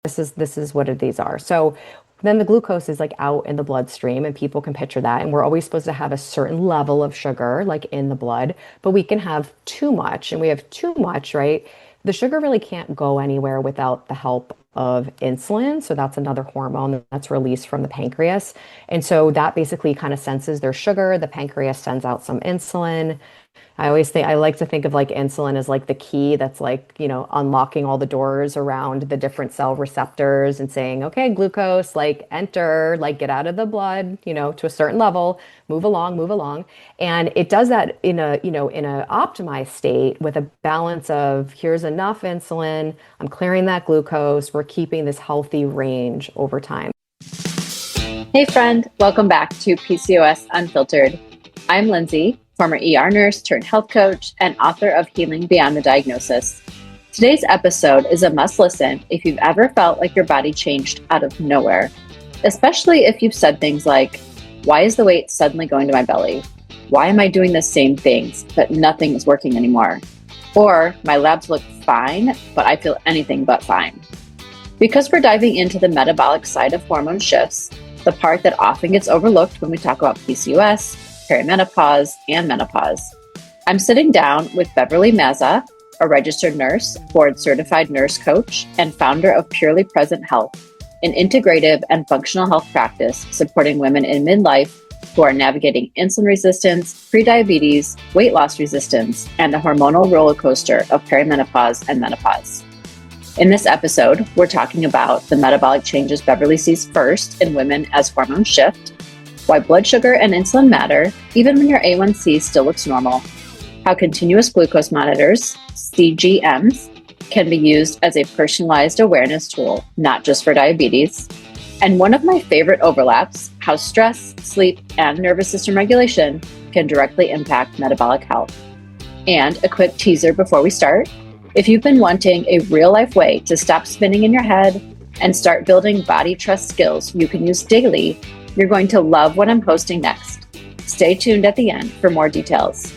this is what these are. So then the glucose is like out in the bloodstream and people can picture that. And we're always supposed to have a certain level of sugar like in the blood, but we can have too much and we have too much, right? The sugar really can't go anywhere without the help of insulin. So that's another hormone that's released from the pancreas. And so that basically kind of senses their sugar. The pancreas sends out some insulin. I like to think of like insulin as like the key that's like, unlocking all the doors around the different cell receptors and saying, okay, glucose, like enter, like get out of the blood, to a certain level, move along, move along. And it does that in a optimized state with a balance of here's enough insulin, I'm clearing that glucose, we're keeping this healthy range over time. Hey friend, welcome back to PCOS Unfiltered. I'm Lindsie, former ER nurse turned health coach and author of Healing Beyond the Diagnosis. Today's episode is a must listen if you've ever felt like your body changed out of nowhere, especially if you've said things like, why is the weight suddenly going to my belly? Why am I doing the same things, but nothing is working anymore? Or my labs look fine, but I feel anything but fine. Because we're diving into the metabolic side of hormone shifts, the part that often gets overlooked when we talk about PCOS, perimenopause, and menopause. I'm sitting down with Beverly Mazza, a registered nurse, board-certified nurse coach, and founder of Purely Present Health, an integrative and functional health practice supporting women in midlife who are navigating insulin resistance, prediabetes, weight loss resistance, and the hormonal roller coaster of perimenopause and menopause. In this episode, we're talking about the metabolic changes Beverly sees first in women as hormones shift, why blood sugar and insulin matter, even when your A1C still looks normal, how continuous glucose monitors, CGMs, can be used as a personalized awareness tool, not just for diabetes, and one of my favorite overlaps, how stress, sleep, and nervous system regulation can directly impact metabolic health. And a quick teaser before we start. If you've been wanting a real-life way to stop spinning in your head and start building body trust skills you can use daily, you're going to love what I'm posting next. Stay tuned at the end for more details.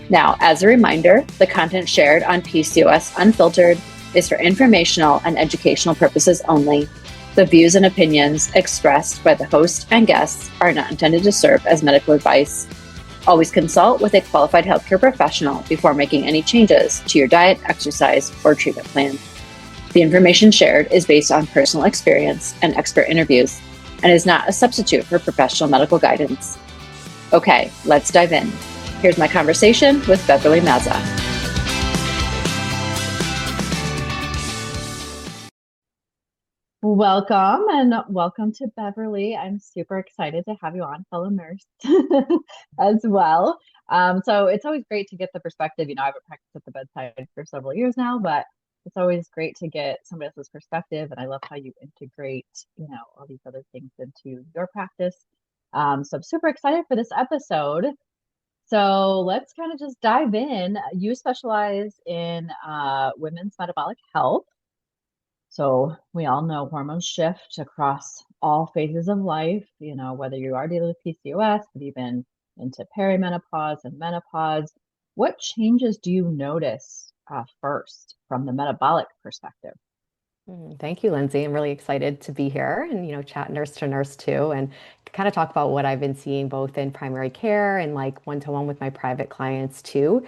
Now, as a reminder, the content shared on PCOS Unfiltered is for informational and educational purposes only. The views and opinions expressed by the host and guests are not intended to serve as medical advice. Always consult with a qualified healthcare professional before making any changes to your diet, exercise, or treatment plan. The information shared is based on personal experience and expert interviews and is not a substitute for professional medical guidance. Okay, let's dive in. Here's my conversation with Beverly Mazza. Welcome to Beverly. I'm super excited to have you on, fellow nurse, as well. So it's always great to get the perspective. I haven't practiced at the bedside for several years now, but it's always great to get somebody else's perspective. And I love how you integrate, all these other things into your practice. So I'm super excited for this episode. So let's kind of just dive in. You specialize in women's metabolic health. So we all know hormones shift across all phases of life, whether you are dealing with PCOS, but even into perimenopause and menopause. What changes do you notice first from the metabolic perspective? Thank you, Lindsie. I'm really excited to be here and, chat nurse to nurse too, and kind of talk about what I've been seeing both in primary care and like one-to-one with my private clients too,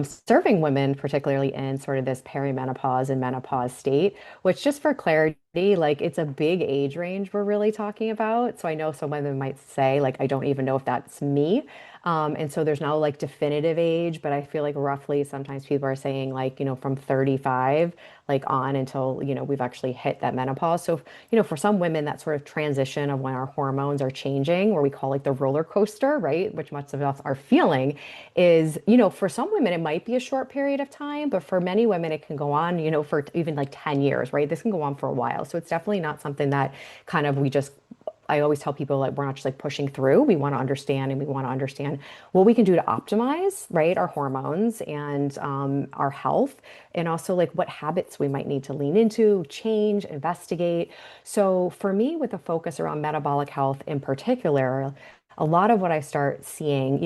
serving women, particularly in sort of this perimenopause and menopause state, which just for clarity, like it's a big age range we're really talking about. So I know some women might say, like, I don't even know if that's me. And so there's no like definitive age, but I feel like roughly sometimes people are saying like, from 35 like on until, we've actually hit that menopause. So, for some women, that sort of transition of when our hormones are changing, where we call like the roller coaster, right? Which much of us are feeling is, for some women, it might be a short period of time, but for many women, it can go on, for even like 10 years, right? This can go on for a while. So it's definitely not something that kind of I always tell people like we're not just like pushing through. We want to understand and we want to understand what we can do to optimize, right, our hormones and our health, and also like what habits we might need to lean into, change, investigate. So for me, with a focus around metabolic health in particular, a lot of what I start seeing,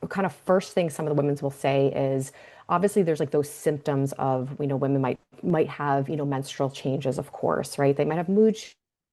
kind of first thing some of the women will say is, obviously there's like those symptoms of, women might have, menstrual changes, of course, right? They might have mood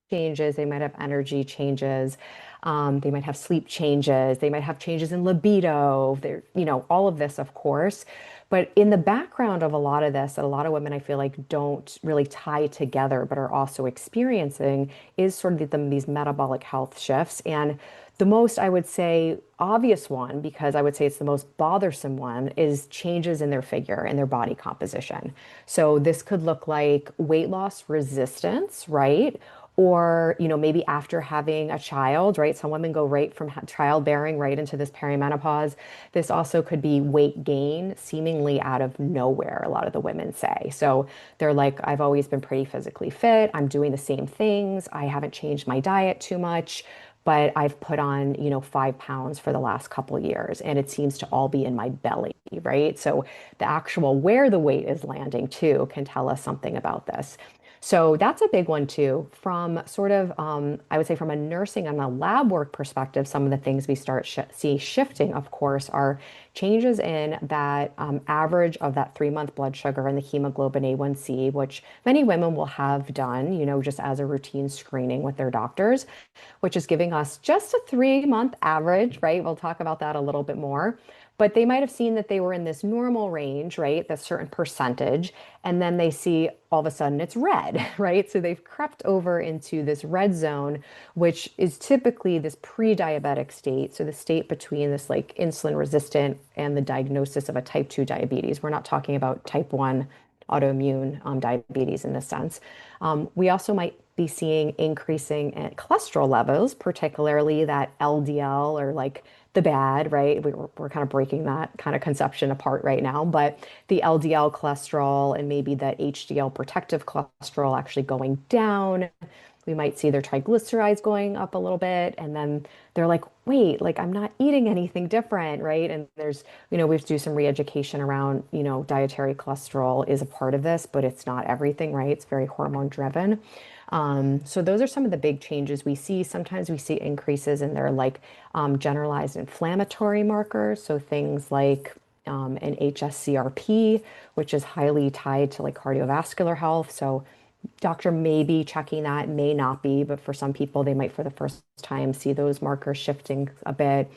changes, they might have energy changes, they might have sleep changes, they might have changes in libido, they're, all of this, of course. But in the background of a lot of this, that a lot of women I feel like don't really tie together, but are also experiencing, is sort of these metabolic health shifts. And the most, I would say, obvious one, because I would say it's the most bothersome one, is changes in their figure and their body composition. So this could look like weight loss resistance, right? Or, maybe after having a child, right? Some women go right from childbearing right into this perimenopause. This also could be weight gain, seemingly out of nowhere, a lot of the women say. So they're like, I've always been pretty physically fit. I'm doing the same things. I haven't changed my diet too much, but I've put on, 5 pounds for the last couple years, and it seems to all be in my belly, right? So the actual where the weight is landing too can tell us something about this. So that's a big one too. From sort of, I would say, from a nursing and a lab work perspective, some of the things we see shifting, of course, are changes in that average of that 3-month blood sugar and the hemoglobin A1C, which many women will have done, just as a routine screening with their doctors, which is giving us just a 3-month average, right? We'll talk about that a little bit more. But they might have seen that they were in this normal range, right? That certain percentage. And then they see all of a sudden it's red, right? So they've crept over into this red zone, which is typically this pre-diabetic state. So the state between this like insulin resistant and the diagnosis of a type 2 diabetes. We're not talking about type 1 autoimmune diabetes in this sense. We also might be seeing increasing cholesterol levels, particularly that LDL or like the bad, right? We're kind of breaking that kind of conception apart right now, but the LDL cholesterol and maybe that HDL protective cholesterol actually going down. We might see their triglycerides going up a little bit, and then they're like, wait, like I'm not eating anything different, right? And there's, we have to do some re-education around, dietary cholesterol is a part of this, but it's not everything, right? It's very hormone driven. So those are some of the big changes we see. Sometimes we see increases in their like generalized inflammatory markers. So things like an HSCRP, which is highly tied to like cardiovascular health. So doctor may be checking that, may not be, but for some people, they might for the first time see those markers shifting a bit.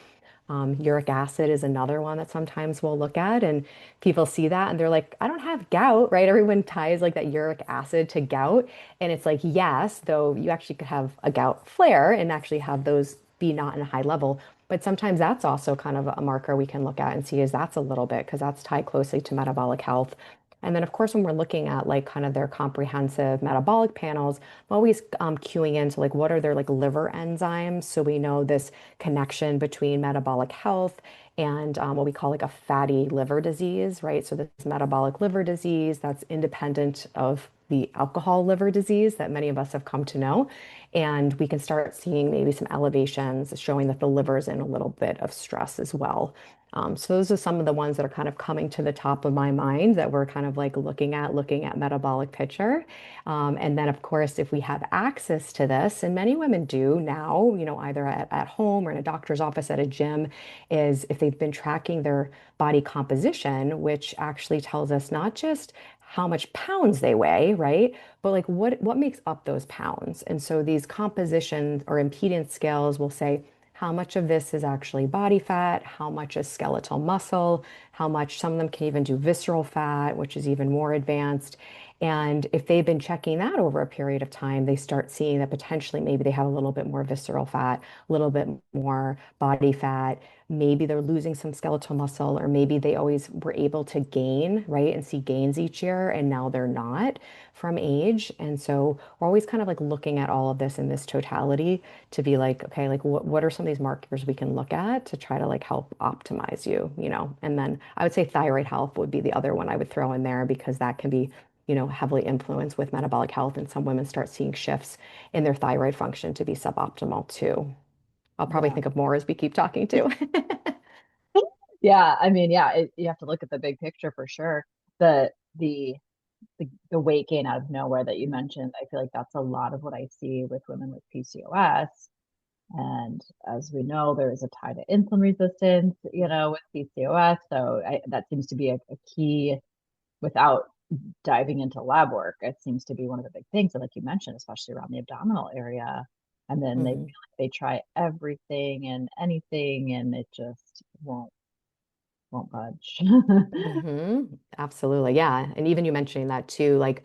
Uric acid is another one that sometimes we'll look at, and people see that and they're like, I don't have gout, right? Everyone ties like that uric acid to gout. And it's like, yes, though you actually could have a gout flare and actually have those be not in a high level. But sometimes that's also kind of a marker we can look at and see is that's a little bit because that's tied closely to metabolic health. And then, of course, when we're looking at like kind of their comprehensive metabolic panels, I'm always cueing into like what are their like liver enzymes. So we know this connection between metabolic health and what we call like a fatty liver disease, right? So this metabolic liver disease that's independent of the alcohol liver disease that many of us have come to know. And we can start seeing maybe some elevations showing that the liver is in a little bit of stress as well. So those are some of the ones that are kind of coming to the top of my mind that we're kind of like looking at metabolic picture. And then of course, if we have access to this, and many women do now, either at home or in a doctor's office at a gym, is if they've been tracking their body composition, which actually tells us not just how much pounds they weigh, right? But like what makes up those pounds. And so these composition or impedance scales will say, how much of this is actually body fat? How much is skeletal muscle? How much, some of them can even do visceral fat, which is even more advanced. And if they've been checking that over a period of time, they start seeing that potentially maybe they have a little bit more visceral fat, a little bit more body fat. Maybe they're losing some skeletal muscle, or maybe they always were able to gain, right, and see gains each year, and now they're not from age. And so we're always kind of like looking at all of this in this totality to be like, okay, like what are some of these markers we can look at to try to like help optimize you, And then I would say thyroid health would be the other one I would throw in there because that can be, heavily influenced with metabolic health. And some women start seeing shifts in their thyroid function to be suboptimal too. I'll probably Yeah. think of more as we keep talking too. Yeah, I mean, yeah, you have to look at the big picture for sure. The the the weight gain out of nowhere that you mentioned, I feel like that's a lot of what I see with women with PCOS. And as we know, there is a tie to insulin resistance, with PCOS. So that seems to be a key without diving into lab work. It seems to be one of the big things. And like you mentioned, especially around the abdominal area. And then they feel Hmm. like they try everything and anything, and it just won't budge. Hmm. Absolutely. Yeah. And even you mentioning that too, like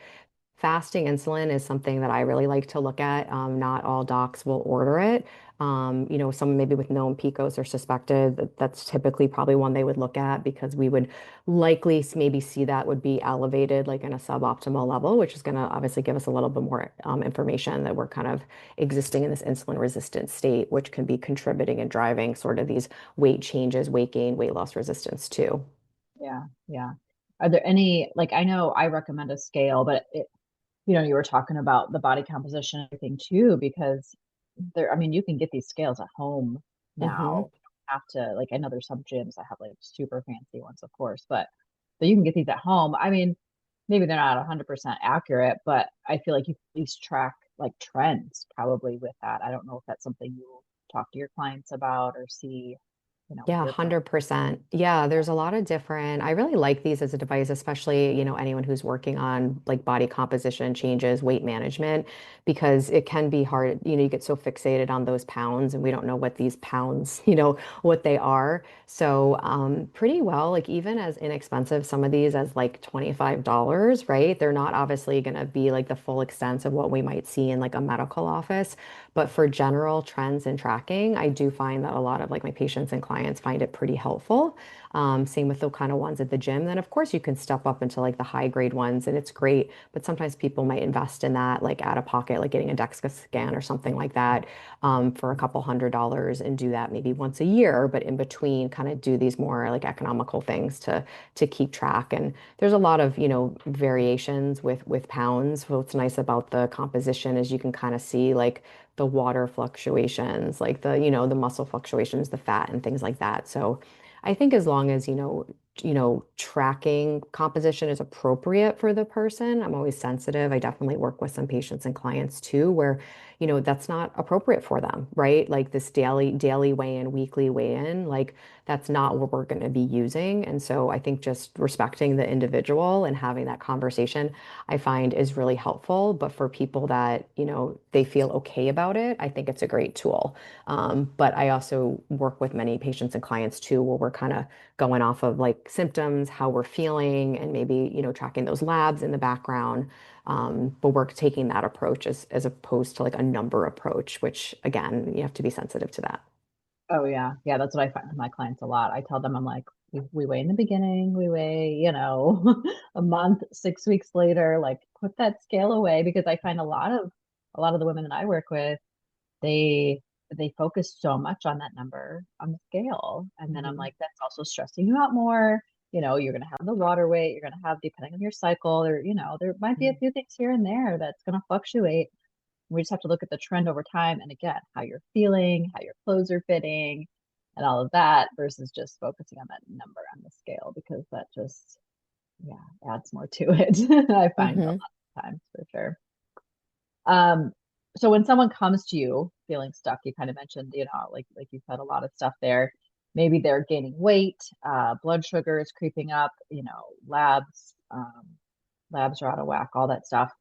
fasting insulin is something that I really like to look at. Not all docs will order it. Someone maybe with known PCOS or suspected, that's typically probably one they would look at because we would likely maybe see that would be elevated like in a suboptimal level, which is going to obviously give us a little bit more information that we're kind of existing in this insulin resistant state, which can be contributing and driving sort of these weight changes, weight gain, weight loss resistance too. Yeah, yeah. Are there any, like, I know I recommend a scale, but you were talking about the body composition and everything too, because I mean, you can get these scales at home Hmm. now. You don't have to, like, I know there's some gyms that have like super fancy ones, of course, but you can get these at home. I mean, maybe they're not 100% accurate, but I feel like you can at least track like trends probably with that. I don't know if that's something you talk to your clients about or see, with Yeah, your clients. 100%. Yeah, there's a lot of different. I really like these as a device, especially, anyone who's working on like body composition changes, weight management, because it can be hard. You get so fixated on those pounds and we don't know what these pounds, what they are. So, pretty well, like even as inexpensive, some of these as like $25, right? They're not obviously going to be like the full extent of what we might see in like a medical office. But for general trends and tracking, I do find that a lot of like my patients and clients find it pretty helpful. Same with the kind of ones at the gym. Then of course you can step up into like the high grade ones and it's great. But sometimes people might invest in that like out of pocket, like getting a DEXA scan or something like that for a couple $100 and do that maybe once a year. But in between, kind of do these more like economical things to keep track. And there's a lot of variations with pounds. What's nice about the composition is you can kind of see like the water fluctuations, like the muscle fluctuations, the fat and things like that. So I think as long as, tracking composition is appropriate for the person, I'm always sensitive. I definitely work with some patients and clients too, where, that's not appropriate for them, right? Like this daily weigh-in, weekly weigh-in, like that's not what we're going to be using. And so I think just respecting the individual and having that conversation I find is really helpful. But for people that, they feel okay about it, I think it's a great tool. But I also work with many patients and clients too, where we're kind of going off of like symptoms, how we're feeling, and maybe, tracking those labs in the background. But we're taking that approach as opposed to like a number approach, which again, you have to be sensitive to that. Oh yeah. Yeah, that's what I find with my clients a lot. I tell them, I'm like, we weigh in the beginning, we weigh, a month, 6 weeks later, like put that scale away because I find a lot of the women that I work with, they they focus so much on that number on the scale. And then I'm Mhm. like, that's also stressing you out more. You're gonna have the water weight, you're gonna have, depending on your cycle, there might be a few things here and there that's gonna fluctuate. We just have to look at the trend over time and again, how you're feeling, how your clothes are fitting, and all of that versus just focusing on that number on the scale because that just, yeah, adds more to it. I find a lot Mhm. of times for sure. Um, so when someone comes to you feeling stuck, you kind of mentioned, like you said, a lot of stuff there. Maybe they're gaining weight, blood sugar is creeping up, labs are out of whack, all that stuff,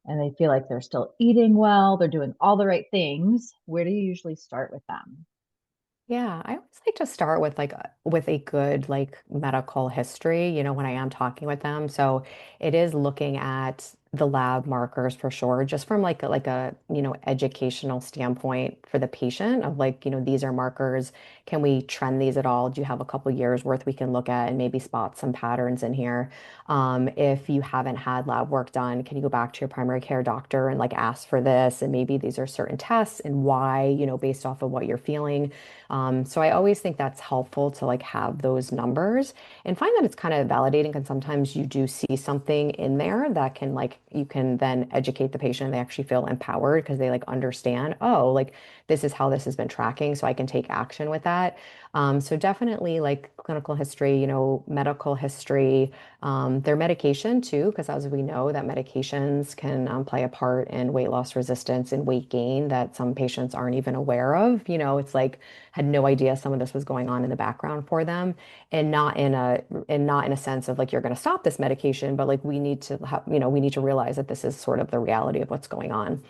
and they feel like they're still eating well, they're doing all the right things. Where do you usually start with them? Yeah, I always like to start with with a good like medical history, when I am talking with them. So it is looking at the lab markers for sure, just from like a educational standpoint for the patient of like, these are markers. Can we trend these at all? Do you have a couple years worth we can look at and maybe spot some patterns in here? If you haven't had lab work done, can you go back to your primary care doctor and like ask for this? And maybe these are certain tests and why, based off of what you're feeling. So I always think that's helpful to like have those numbers and find that it's kind of validating because sometimes you do see something in there that can like you can then educate the patient and they actually feel empowered because they like understand, oh, like this is how this has been tracking, so I can take action with that. So definitely like clinical history, medical history, their medication too, because as we know that medications can play a part in weight loss resistance and weight gain that some patients aren't even aware of. It's like had no idea some of this was going on in the background for them, and not in a sense of like you're going to stop this medication, but like we need to have, we need to realize that this is sort of the reality of what's going on.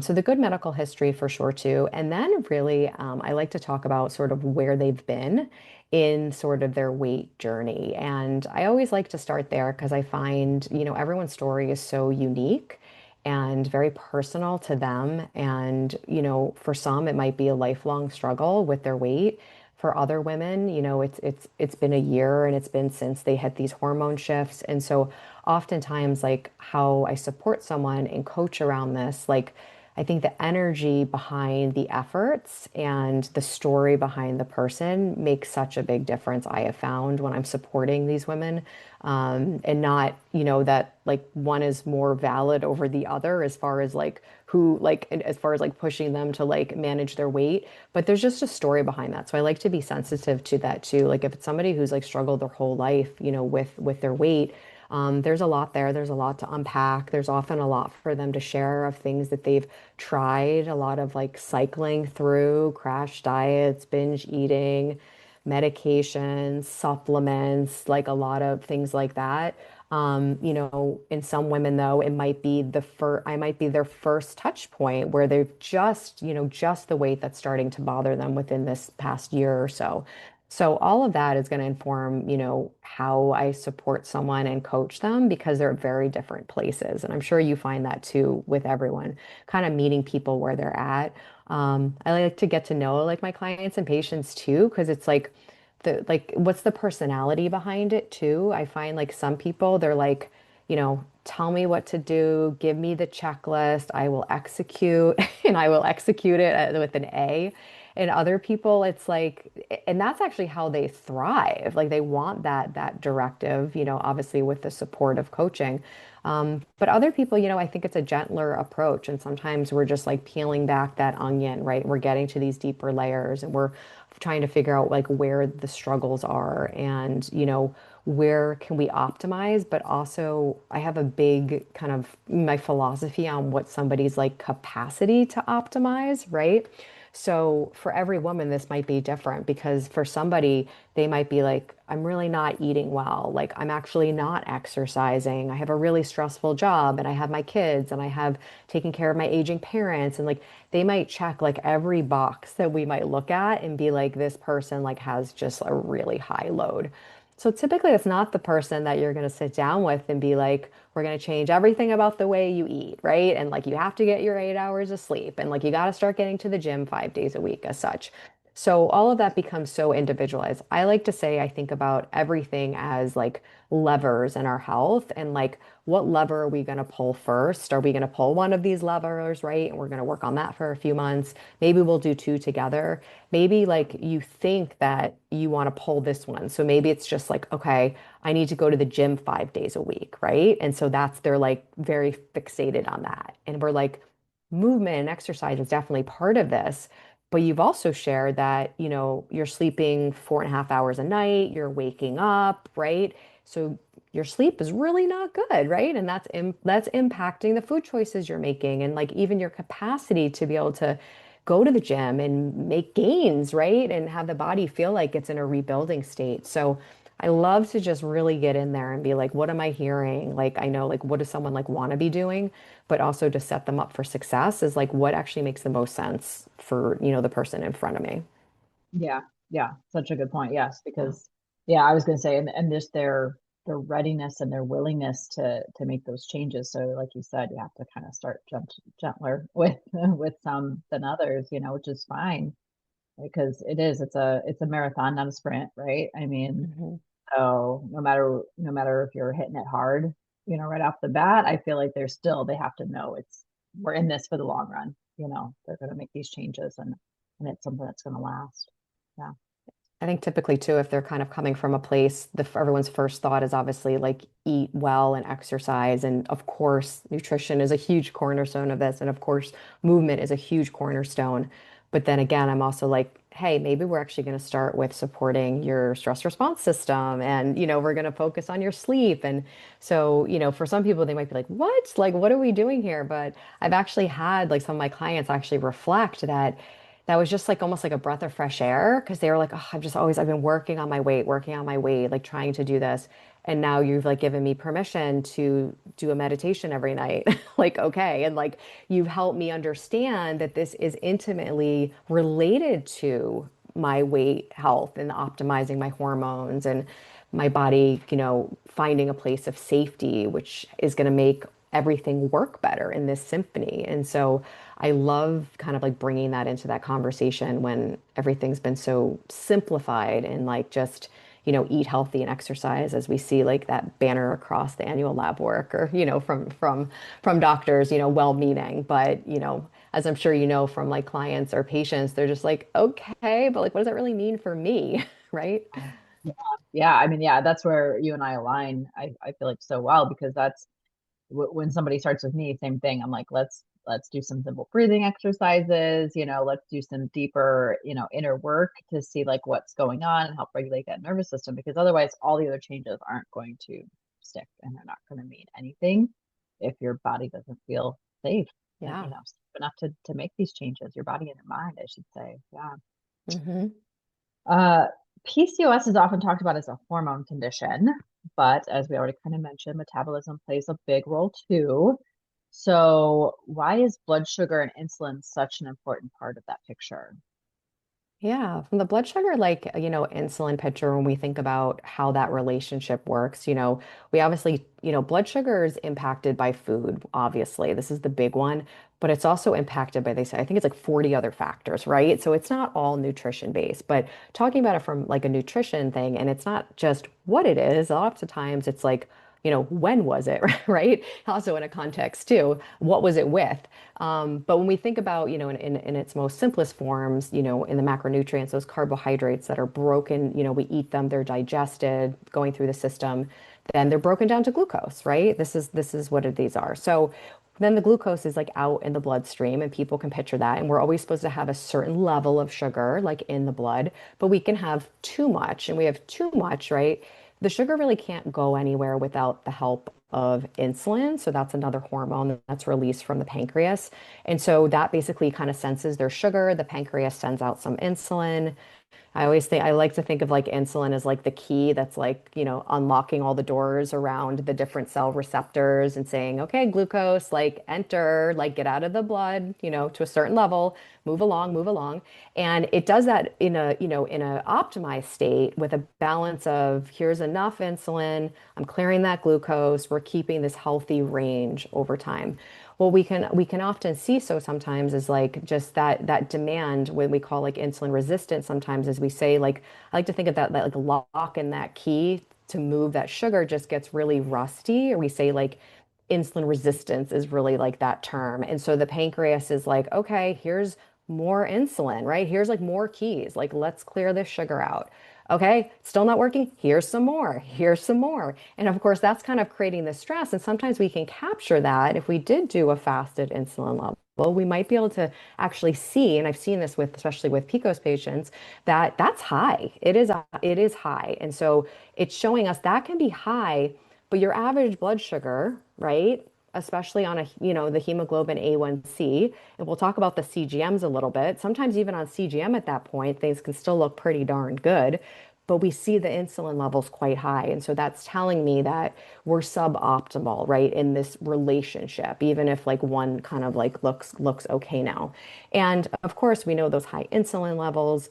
So the good medical history for sure too. And then really, I like to talk about sort of where they've been in sort of their weight journey. And I always like to start there because I find, everyone's story is so unique and very personal to them. And, for some, it might be a lifelong struggle with their weight. For other women, it's been a year and it's been since they had these hormone shifts. And so oftentimes like how I support someone and coach around this, like I think the energy behind the efforts and the story behind the person makes such a big difference, I have found, when I'm supporting these women. And not, that like one is more valid over the other as far as like who, like, as far as like pushing them to like manage their weight. But there's just a story behind that. So I like to be sensitive to that too. Like if it's somebody who's like struggled their whole life, with their weight, there's a lot there. There's a lot to unpack. There's often a lot for them to share of things that they've tried, a lot of like cycling through crash diets, binge eating, medications, supplements, like a lot of things like that. In some women though, it might be I might be their first touch point where they've just the weight that's starting to bother them within this past year or so. So all of that is going to inform, how I support someone and coach them because they're at very different places. And I'm sure you find that too with everyone, kind of meeting people where they're at. I like to get to know like my clients and patients too, because it's like what's the personality behind it too. I find like some people, they're like, tell me what to do, give me the checklist, I will execute, and I will execute it with an A. And other people, it's like, and that's actually how they thrive. Like they want that directive, obviously with the support of coaching. But other people, I think it's a gentler approach. And sometimes we're just like peeling back that onion, right? We're getting to these deeper layers and we're trying to figure out like where the struggles are and, where can we optimize. But also, I have a big kind of my philosophy on what somebody's like capacity to optimize, right? So for every woman, this might be different because for somebody, they might be like, I'm really not eating well. Like, I'm actually not exercising. I have a really stressful job and I have my kids and I have taken care of my aging parents. And like, they might check like every box that we might look at and be like, this person like has just a really high load. So typically it's not the person that you're going to sit down with and be like, we're going to change everything about the way you eat, right? And like you have to get your 8 hours of sleep and like you got to start getting to the gym 5 days a week as such. So all of that becomes so individualized. I like to say I think about everything as like levers in our health and like what lever are we going to pull first? Are we going to pull one of these levers, right? And we're going to work on that for a few months. Maybe we'll do two together. Maybe like you think that you want to pull this one. So maybe it's just like, okay, I need to go to the gym 5 days a week, right? And so they're like very fixated on that. And we're like, movement and exercise is definitely part of this. But you've also shared that, you're sleeping 4.5 hours a night, you're waking up, right? So your sleep is really not good, right? And that's impacting the food choices you're making and like even your capacity to be able to go to the gym and make gains, right? And have the body feel like it's in a rebuilding state. So I love to just really get in there and be like, what am I hearing? Like, I know, like, what does someone like want to be doing? But also to set them up for success is like what actually makes the most sense for, the person in front of me. Yeah, yeah, such a good point. Yes, because yeah, I was going to say, and just their readiness and their willingness to make those changes. So, like you said, you have to kind of start gentler with with some than others, which is fine because it's a marathon, not a sprint, right? I mean, Mhm. so no matter if you're hitting it hard, right off the bat, I feel like they have to know we're in this for the long run. They're going to make these changes and it's something that's going to last. Yeah. I think typically too, if they're kind of coming from a place, everyone's first thought is obviously like eat well and exercise. And of course, nutrition is a huge cornerstone of this. And of course, movement is a huge cornerstone. But then again, I'm also like, hey, maybe we're actually going to start with supporting your stress response system. And, we're going to focus on your sleep. And so, for some people, they might be like, what? Like, what are we doing here? But I've actually had like some of my clients actually reflect that was just like almost like a breath of fresh air because they were like, oh, I've been working on my weight, like trying to do this. And now you've like given me permission to do a meditation every night. Like, okay. And like you've helped me understand that this is intimately related to my weight health and optimizing my hormones and my body, finding a place of safety, which is going to make everything work better in this symphony. And so I love kind of like bringing that into that conversation when everything's been so simplified and like just, eat healthy and exercise as we see like that banner across the annual lab work or, from doctors, well-meaning, but, as I'm sure you know from like clients or patients, they're just like, okay, but like, what does that really mean for me? Right? Yeah. Yeah. I mean, yeah, that's where you and I align. I feel like so well because that's when somebody starts with me, same thing. I'm like, let's do some simple breathing exercises, let's do some deeper, inner work to see like what's going on and help regulate that nervous system because otherwise all the other changes aren't going to stick and they're not going to mean anything if your body doesn't feel safe, Yeah. safe enough to make these changes, your body and your mind, I should say. Yeah. Hmm. Uh, PCOS is often talked about as a hormone condition, but as we already kind of mentioned, metabolism plays a big role too. So, why is blood sugar and insulin such an important part of that picture? Yeah, from the blood sugar, like, insulin picture, when we think about how that relationship works, we obviously, blood sugar is impacted by food, obviously. This is the big one, but it's also impacted by, they say, I think it's like 40 other factors, right? So it's not all nutrition based, but talking about it from like a nutrition thing, and it's not just what it is, lots of times it's like, when was it, right? Also in a context too, what was it with? But when we think about, in its most simplest forms, in the macronutrients, those carbohydrates that are broken, we eat them, they're digested, going through the system, then they're broken down to glucose, right? This is what these are. So then the glucose is like out in the bloodstream, and people can picture that. And we're always supposed to have a certain level of sugar, like in the blood, but we can have too much, and we have too much, right? The sugar really can't go anywhere without the help of insulin. So that's another hormone that's released from the pancreas. And so that basically kind of senses their sugar. The pancreas sends out some insulin. I like to think of like insulin as like the key that's like, unlocking all the doors around the different cell receptors and saying, okay, glucose, like enter, like get out of the blood, to a certain level, move along, move along. And it does that in a optimized state with a balance of here's enough insulin, I'm clearing that glucose, we're keeping this healthy range over time. Well, we can often see so sometimes is like just that demand when we call like insulin resistant sometimes as we say like I like to think of that like lock and that key to move that sugar just gets really rusty or we say like insulin resistance is really like that term. And so the pancreas is like, okay, here's more insulin, right? Here's like more keys. Like, let's clear this sugar out. Okay, still not working. Here's some more. Here's some more. And of course, that's kind of creating the stress. And sometimes we can capture that if we did do a fasted insulin level. We might be able to actually see, and I've seen this with, especially with PCOS patients, that that's high. It is high. And so it's showing us that can be high, but your average blood sugar, right? Especially on the hemoglobin A1C, and we'll talk about the CGMs a little bit. Sometimes even on CGM at that point, things can still look pretty darn good, but we see the insulin levels quite high. And so that's telling me that we're suboptimal, right, in this relationship, even if like one kind of like looks okay now. And of course, we know those high insulin levels.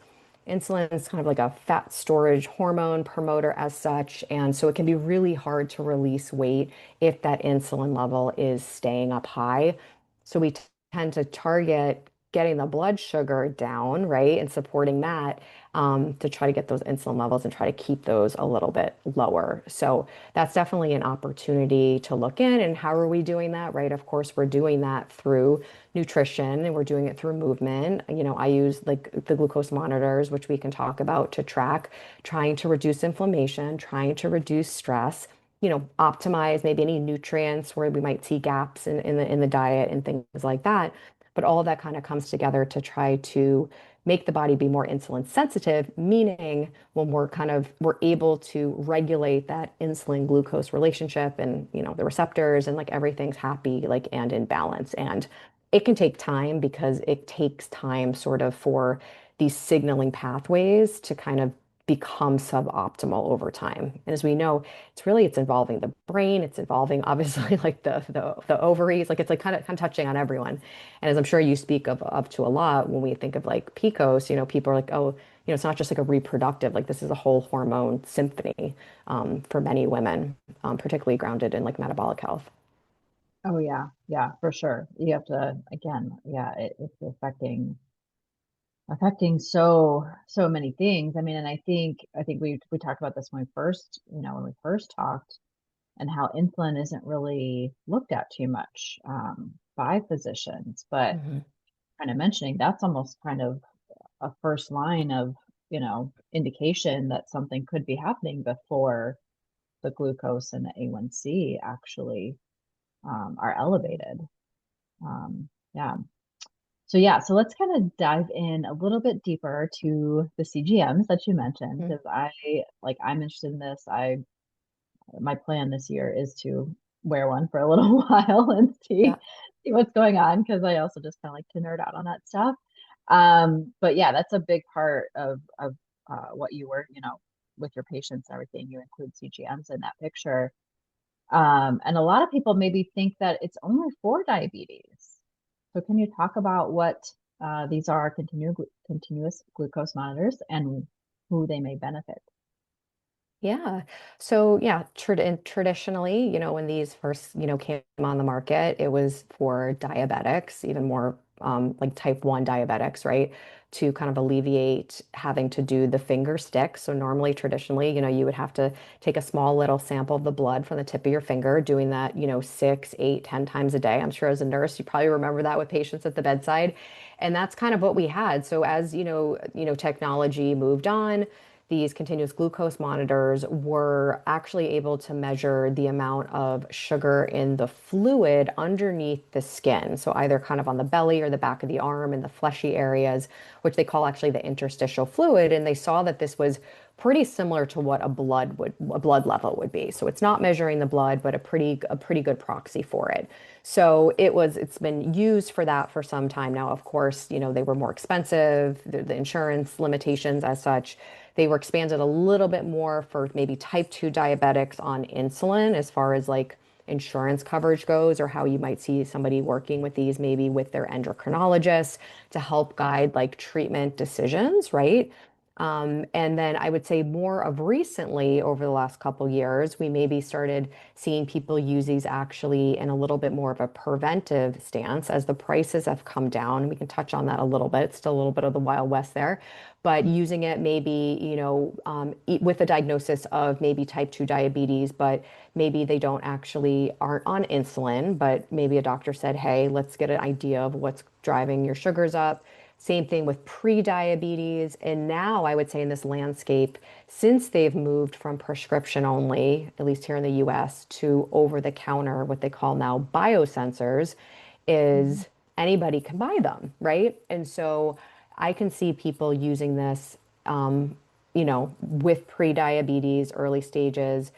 Insulin is kind of like a fat storage hormone promoter as such. And so it can be really hard to release weight if that insulin level is staying up high. So we tend to target getting the blood sugar down, right, and supporting that to try to get those insulin levels and try to keep those a little bit lower. So that's definitely an opportunity to look in. And how are we doing that, right? Of course, we're doing that through nutrition and we're doing it through movement. I use like the glucose monitors, which we can talk about to track, trying to reduce inflammation, trying to reduce stress, optimize maybe any nutrients where we might see gaps in the diet and things like that. But all of that kind of comes together to try to make the body be more insulin sensitive, meaning when we're able to regulate that insulin glucose relationship and the receptors and like everything's happy like and in balance. And it can take time because it takes time sort of for these signaling pathways to kind of become suboptimal over time. And as we know, it's involving the brain, it's involving obviously like the ovaries, like it's like kind of touching on everyone. And as I'm sure you speak of up to a lot, when we think of like PCOS, people are like, oh, it's not just like a reproductive, like this is a whole hormone symphony for many women, particularly grounded in like metabolic health. Oh yeah, yeah, for sure. You have to again, yeah, it's affecting so many things. I mean, and I think we talked about this when we first talked, and how insulin isn't really looked at too much by physicians. But Mhm. kind of mentioning that's almost kind of a first line of indication that something could be happening before the glucose and the A1C actually are elevated. Yeah. So yeah, so let's kind of dive in a little bit deeper to the CGMs that you mentioned, Mhm. because I'm interested in this. My plan this year is to wear one for a little while and Yeah. see what's going on, because I also just kind of like to nerd out on that stuff. But yeah, that's a big part of what you work, with your patients and everything. You include CGMs in that picture. And a lot of people maybe think that it's only for diabetes. So can you talk about what these are, continuous glucose monitors, and who they may benefit? Yeah. So yeah, traditionally, when these first, came on the market, it was for diabetics, even more like type 1 diabetics, right? To kind of alleviate having to do the finger stick. So normally, traditionally, you would have to take a small little sample of the blood from the tip of your finger, doing that, 6, 8, 10 times a day. I'm sure as a nurse, you probably remember that with patients at the bedside. And that's kind of what we had. So as, technology moved on, these continuous glucose monitors were actually able to measure the amount of sugar in the fluid underneath the skin. So either kind of on the belly or the back of the arm in the fleshy areas, which they call actually the interstitial fluid. And they saw that this was pretty similar to what a blood level would be. So it's not measuring the blood, but a pretty good proxy for it. So it's been used for that for some time now. Of course, they were more expensive, the insurance limitations as such. They were expanded a little bit more for maybe type 2 diabetics on insulin as far as like insurance coverage goes, or how you might see somebody working with these maybe with their endocrinologist to help guide like treatment decisions, right? And then I would say more of recently, over the last couple years, we maybe started seeing people use these actually in a little bit more of a preventive stance as the prices have come down. We can touch on that a little bit. It's still a little bit of the Wild West there, but using it maybe, with a diagnosis of maybe type 2 diabetes, but maybe they aren't on insulin, but maybe a doctor said, hey, let's get an idea of what's driving your sugars up. Same thing with pre-diabetes. And now I would say in this landscape, since they've moved from prescription only, at least here in the US, to over the counter, what they call now biosensors, Mhm. is anybody can buy them, right? And so I can see people using this, with pre-diabetes, early stages.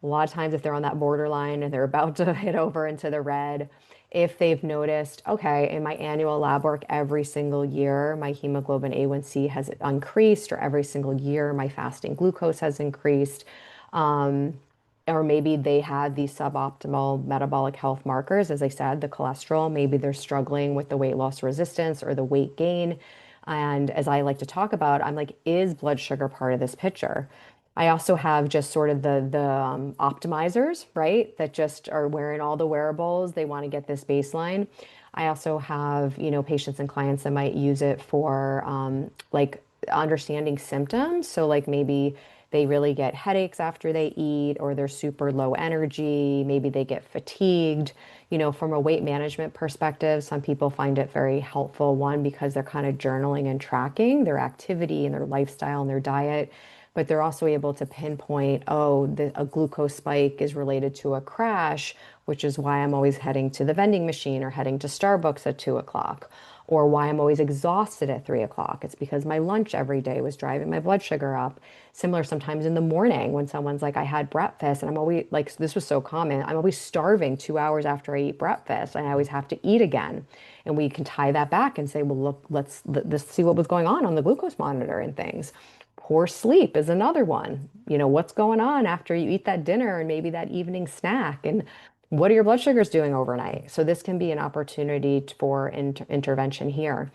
A lot of times, if they're on that borderline and they're about to hit over into the red, if they've noticed, okay, in my annual lab work every single year, my hemoglobin A1C has increased, or every single year, my fasting glucose has increased. Um, or maybe they had these suboptimal metabolic health markers, as I said, the cholesterol, maybe they're struggling with the weight loss resistance or the weight gain. And as I like to talk about, I'm like, is blood sugar part of this picture? I also have just sort of the optimizers, right? That just are wearing all the wearables. They want to get this baseline. I also have, patients and clients that might use it for like understanding symptoms. So like maybe they really get headaches after they eat, or they're super low energy. Maybe they get fatigued. From a weight management perspective, some people find it very helpful. One, because they're kind of journaling and tracking their activity and their lifestyle and their diet, but they're also able to pinpoint, oh, a glucose spike is related to a crash, which is why I'm always heading to the vending machine or heading to Starbucks at 2 o'clock, or why I'm always exhausted at 3 o'clock. It's because my lunch every day was driving my blood sugar up. Similar sometimes in the morning when someone's like, I had breakfast, and I'm always like, this was so common. I'm always starving 2 hours after I eat breakfast, and I always have to eat again. And we can tie that back and say, well, look, let's see what was going on the glucose monitor and things. Poor sleep is another one. What's going on after you eat that dinner and maybe that evening snack? And what are your blood sugars doing overnight? So this can be an opportunity for intervention here.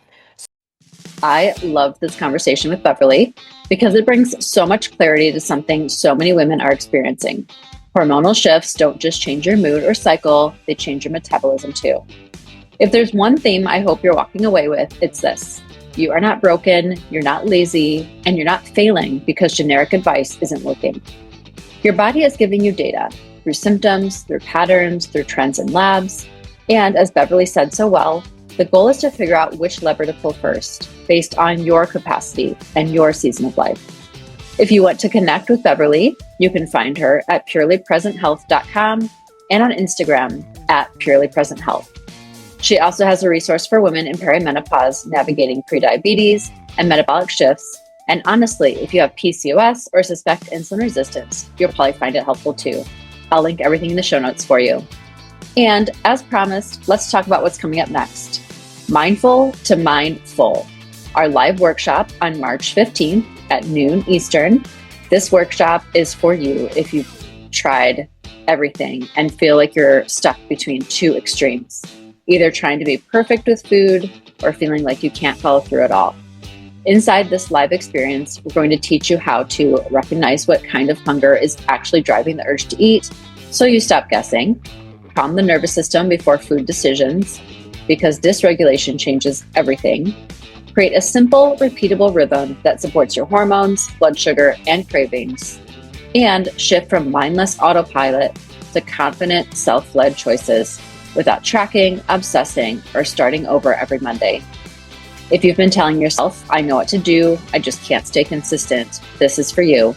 I love this conversation with Beverly because it brings so much clarity to something so many women are experiencing. Hormonal shifts don't just change your mood or cycle, they change your metabolism too. If there's one theme I hope you're walking away with, it's this. You are not broken, you're not lazy, and you're not failing because generic advice isn't working. Your body is giving you data through symptoms, through patterns, through trends in labs. And as Beverly said so well, the goal is to figure out which lever to pull first based on your capacity and your season of life. If you want to connect with Beverly, you can find her at purelypresenthealth.com and on Instagram at purelypresenthealth. She also has a resource for women in perimenopause navigating prediabetes and metabolic shifts. And honestly, if you have PCOS or suspect insulin resistance, you'll probably find it helpful too. I'll link everything in the show notes for you. And as promised, let's talk about what's coming up next. Mindful to Mindful, our live workshop on March 15th at noon Eastern. This workshop is for you if you've tried everything and feel like you're stuck between two extremes, either trying to be perfect with food or feeling like you can't follow through at all. Inside this live experience, we're going to teach you how to recognize what kind of hunger is actually driving the urge to eat so you stop guessing, calm the nervous system before food decisions, because dysregulation changes everything, create a simple, repeatable rhythm that supports your hormones, blood sugar, and cravings, and shift from mindless autopilot to confident, self-led choices without tracking, obsessing, or starting over every Monday. If you've been telling yourself, I know what to do, I just can't stay consistent, this is for you.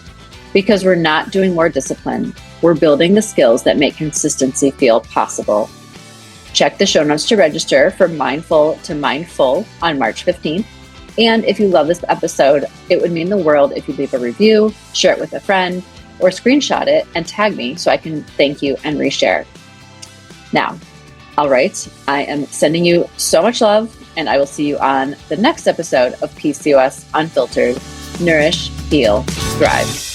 Because we're not doing more discipline, we're building the skills that make consistency feel possible. Check the show notes to register for Mindful to Mindful on March 15th. And if you love this episode, it would mean the world if you leave a review, share it with a friend, or screenshot it and tag me so I can thank you and reshare. Now, all right, I am sending you so much love, and I will see you on the next episode of PCOS Unfiltered. Nourish, Heal, Thrive.